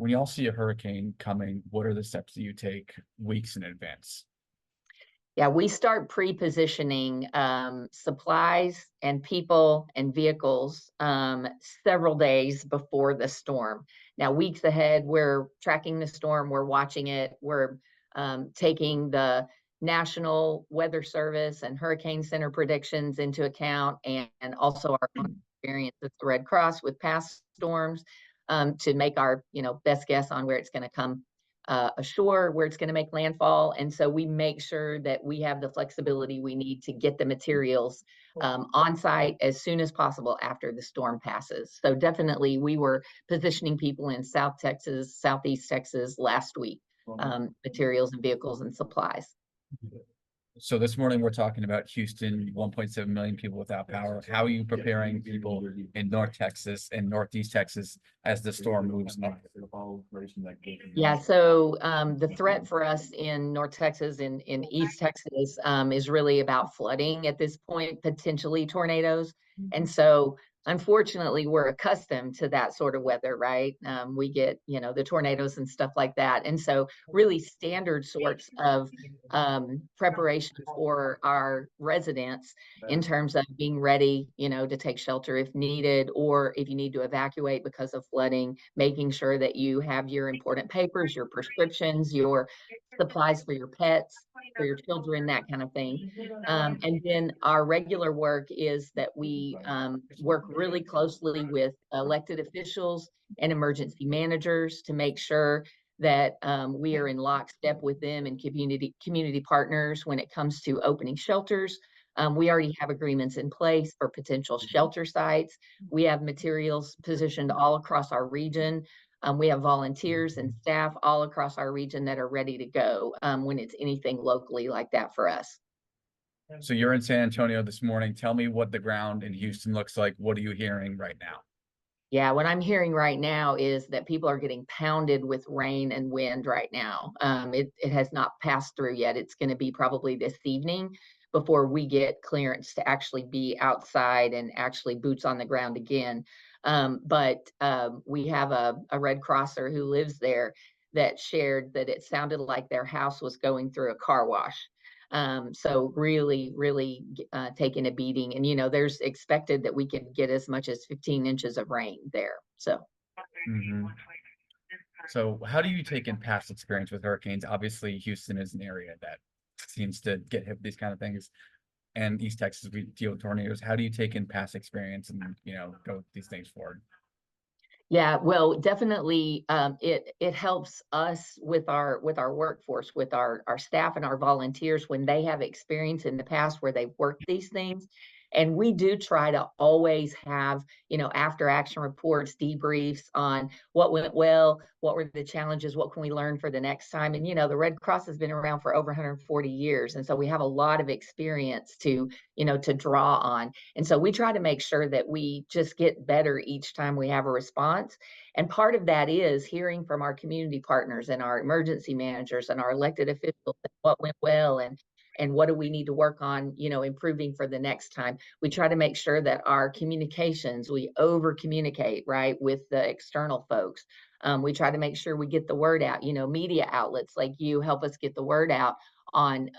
when y'all see a hurricane coming, what are the steps that you take weeks in advance? Yeah, we start pre-positioning supplies and people and vehicles several days before the storm. Now, weeks ahead, we're tracking the storm, we're watching it, we're taking the National Weather Service and Hurricane Center predictions into account, and also our own experience with the Red Cross with past storms to make our best guess on where it's going to come ashore, where it's going to make landfall. And so we make sure that we have the flexibility we need to get the materials on site as soon as possible after the storm passes. So definitely we were positioning people in South Texas, Southeast Texas last week, materials and vehicles and supplies. So this morning we're talking about Houston, 1.7 million people without power. How are you preparing people in North Texas and Northeast Texas as the storm moves up? Yeah, so the threat for us in North Texas, in East Texas, is really about flooding at this point, potentially tornadoes. And so unfortunately, we're accustomed to that sort of weather, right? We get, the tornadoes and stuff like that. And so really standard sorts of preparation for our residents in terms of being ready, to take shelter if needed, or if you need to evacuate because of flooding, making sure that you have your important papers, your prescriptions, your supplies for your pets, for your children, that kind of thing. And then our regular work is that we work really closely with elected officials and emergency managers to make sure that we are in lockstep with them and community partners when it comes to opening shelters. We already have agreements in place for potential shelter sites. We have materials positioned all across our region. We have volunteers and staff all across our region that are ready to go when it's anything locally like that for us. So you're in San Antonio this morning. Tell me what the ground in Houston looks like. What are you hearing right now? Yeah, what I'm hearing right now is that people are getting pounded with rain and wind right now. It has not passed through yet. It's going to be probably this evening before we get clearance to actually be outside and actually boots on the ground again. But we have a Red Crosser who lives there that shared that it sounded like their house was going through a car wash. So really taking a beating. And, there's expected that we could get as much as 15 inches of rain there. So. So how do you take in past experience with hurricanes? Obviously, Houston is an area that seems to get hit with these kind of things. And East Texas, we deal with tornadoes. How do you take in past experience and, go with these things forward? Yeah, well, definitely, it helps us with our workforce, with our staff and our volunteers when they have experience in the past where they've worked these things. And we do try to always have, after action reports, debriefs on what went well, what were the challenges, what can we learn for the next time. And, the Red Cross has been around for over 140 years. And so we have a lot of experience to draw on. And so we try to make sure that we just get better each time we have a response. And part of that is hearing from our community partners and our emergency managers and our elected officials what went well and what do we need to work on, improving for the next time. We try to make sure that our communications, we over communicate, right, with the external folks. We try to make sure we get the word out, media outlets like you help us get the word out on,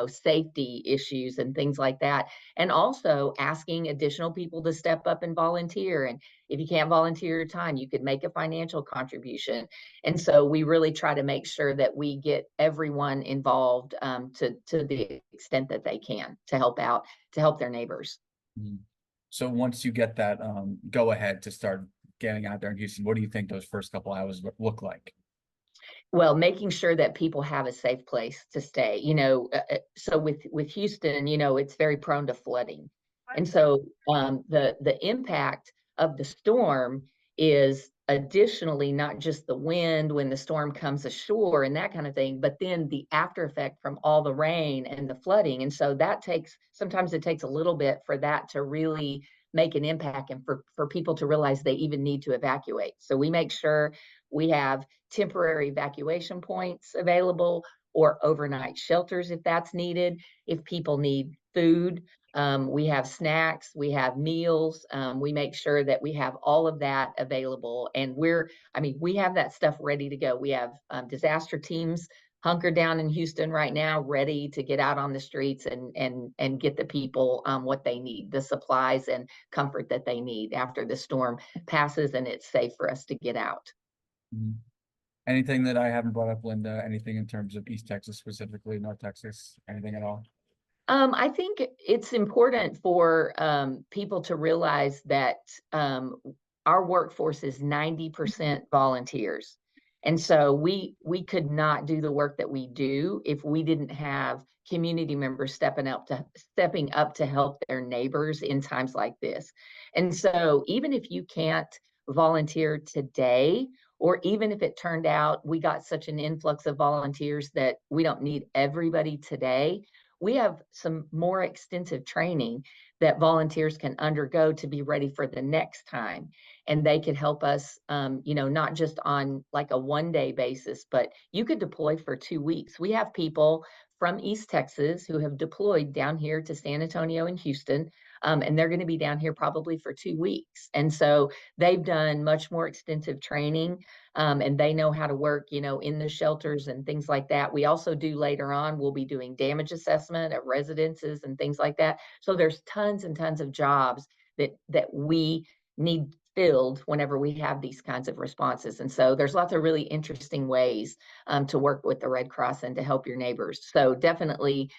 safety issues and things like that. And also asking additional people to step up and volunteer. And if you can't volunteer your time, you could make a financial contribution. And so we really try to make sure that we get everyone involved to the extent that they can to help out, to help their neighbors. So once you get that go ahead to start getting out there in Houston, what do you think those first couple hours look like? Well, making sure that people have a safe place to stay, so with Houston, it's very prone to flooding. And so the impact of the storm is additionally not just the wind when the storm comes ashore and that kind of thing, but then the after effect from all the rain and the flooding. And so sometimes it takes a little bit for that to really make an impact and for people to realize they even need to evacuate. So we make sure we have temporary evacuation points available, or overnight shelters if that's needed. If people need food, we have snacks, we have meals. We make sure that we have all of that available. And we have that stuff ready to go. We have disaster teams hunkered down in Houston right now, ready to get out on the streets and get the people what they need, the supplies and comfort that they need after the storm passes and it's safe for us to get out. Mhm. Anything that I haven't brought up, Linda? Anything in terms of East Texas specifically, North Texas, anything at all? I think it's important for people to realize that our workforce is 90% volunteers. And so we could not do the work that we do if we didn't have community members stepping up to help their neighbors in times like this. And so even if you can't volunteer today, or even if it turned out we got such an influx of volunteers that we don't need everybody today, we have some more extensive training that volunteers can undergo to be ready for the next time. And they could help us, not just on like a 1 day basis, but you could deploy for 2 weeks. We have people from East Texas who have deployed down here to San Antonio and Houston. And they're going to be down here probably for 2 weeks. And so they've done much more extensive training, and they know how to work, in the shelters and things like that. We also do later on, we'll be doing damage assessment at residences and things like that. So there's tons and tons of jobs that we need filled whenever we have these kinds of responses. And so there's lots of really interesting ways to work with the Red Cross and to help your neighbors. So definitely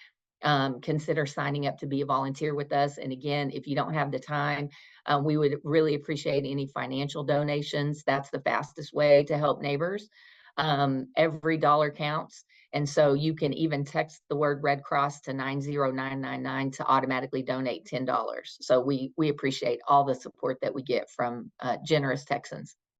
consider signing up to be a volunteer with us. And again, if you don't have the time, we would really appreciate any financial donations. That's the fastest way to help neighbors. Every dollar counts. And so you can even text the word Red Cross to 90999 to automatically donate $10. So we appreciate all the support that we get from generous Texans.